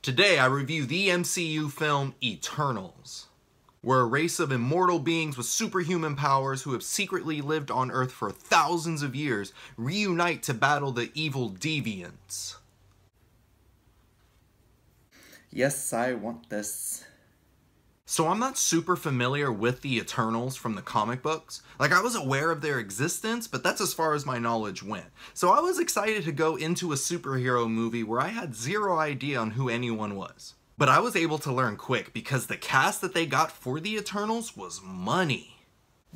Today I review the MCU film Eternals. We're a race of immortal beings with superhuman powers who have secretly lived on Earth for thousands of years reunite to battle the evil deviants. Yes, I want this. So I'm not super familiar with the Eternals from the comic books. Like, I was aware of their existence, but that's as far as my knowledge went. So I was excited to go into a superhero movie where I had zero idea on who anyone was. But I was able to learn quick because the cast that they got for the Eternals was money.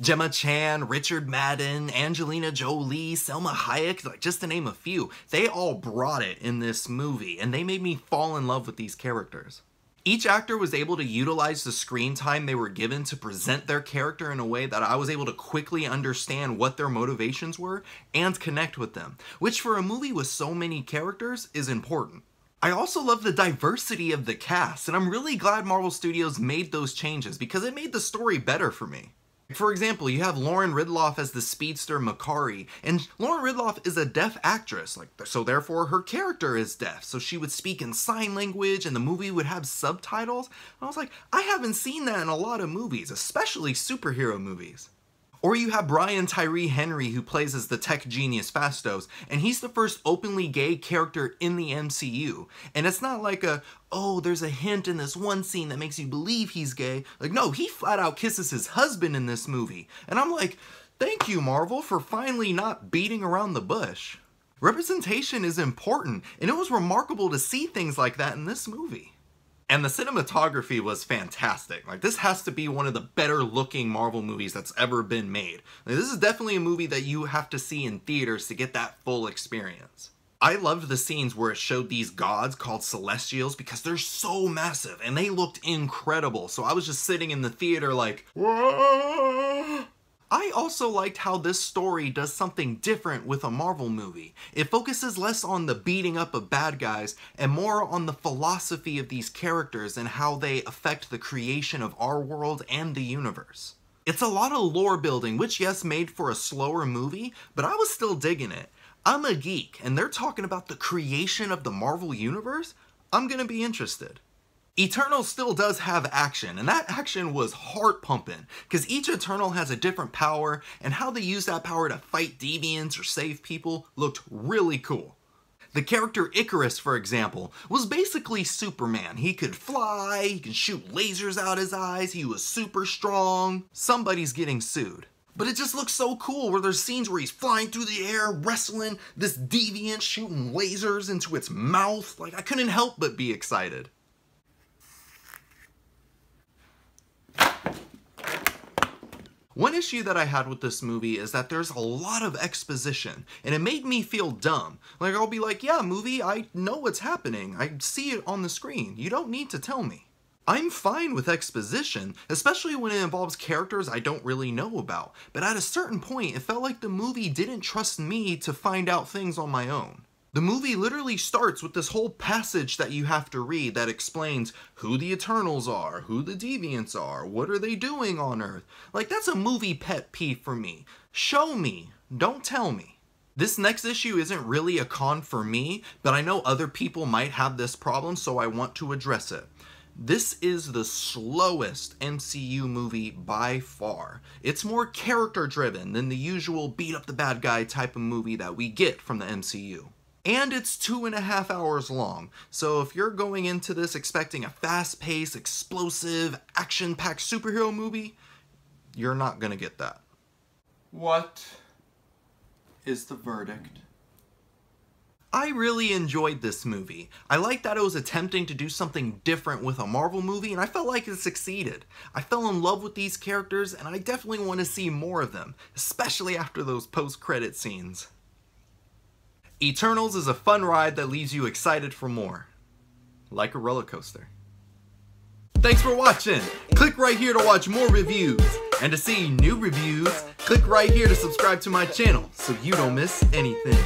Gemma Chan, Richard Madden, Angelina Jolie, Selma Hayek, like just to name a few. They all brought it in this movie, and they made me fall in love with these characters. Each actor was able to utilize the screen time they were given to present their character in a way that I was able to quickly understand what their motivations were and connect with them, which for a movie with so many characters is important. I also love the diversity of the cast, and I'm really glad Marvel Studios made those changes because it made the story better for me. For example, you have Lauren Ridloff as the speedster Makari, and Lauren Ridloff is a deaf actress, so therefore her character is deaf, so she would speak in sign language and the movie would have subtitles. And I was like, I haven't seen that in a lot of movies, especially superhero movies. Or you have Brian Tyree Henry, who plays as the tech genius Phastos, and he's the first openly gay character in the MCU. And it's not like oh, there's a hint in this one scene that makes you believe he's gay. Like, no, he flat out kisses his husband in this movie. And I'm like, thank you, Marvel, for finally not beating around the bush. Representation is important, and it was remarkable to see things like that in this movie. And the cinematography was fantastic. Like, this has to be one of the better looking Marvel movies that's ever been made. Like, this is definitely a movie that you have to see in theaters to get that full experience. I loved the scenes where it showed these gods called Celestials because they're so massive and they looked incredible. So I was just sitting in the theater like, whoa! I also liked how this story does something different with a Marvel movie. It focuses less on the beating up of bad guys and more on the philosophy of these characters and how they affect the creation of our world and the universe. It's a lot of lore building, which yes, made for a slower movie, but I was still digging it. I'm a geek, and they're talking about the creation of the Marvel Universe? I'm gonna be interested. Eternal still does have action, and that action was heart-pumping, because each Eternal has a different power, and how they use that power to fight deviants or save people looked really cool. The character Icarus, for example, was basically Superman. He could fly, he could shoot lasers out his eyes, he was super strong. Somebody's getting sued. But it just looks so cool where there's scenes where he's flying through the air, wrestling this deviant, shooting lasers into its mouth. Like, I couldn't help but be excited. One issue that I had with this movie is that there's a lot of exposition, and it made me feel dumb. Like, I'll be like, yeah, movie, I know what's happening. I see it on the screen. You don't need to tell me. I'm fine with exposition, especially when it involves characters I don't really know about. But at a certain point, it felt like the movie didn't trust me to find out things on my own. The movie literally starts with this whole passage that you have to read that explains who the Eternals are, who the Deviants are, what are they doing on Earth. Like, that's a movie pet peeve for me. Show me, don't tell me. This next issue isn't really a con for me, but I know other people might have this problem, so I want to address it. This is the slowest MCU movie by far. It's more character driven than the usual beat up the bad guy type of movie that we get from the MCU. And it's 2.5 hours long, so if you're going into this expecting a fast-paced, explosive, action-packed superhero movie, you're not gonna get that. What is the verdict? I really enjoyed this movie. I liked that it was attempting to do something different with a Marvel movie, and I felt like it succeeded. I fell in love with these characters, and I definitely want to see more of them, especially after those post-credit scenes. Eternals is a fun ride that leaves you excited for more. Like a roller coaster. Thanks for watching! Click right here to watch more reviews. And to see new reviews, click right here to subscribe to my channel so you don't miss anything.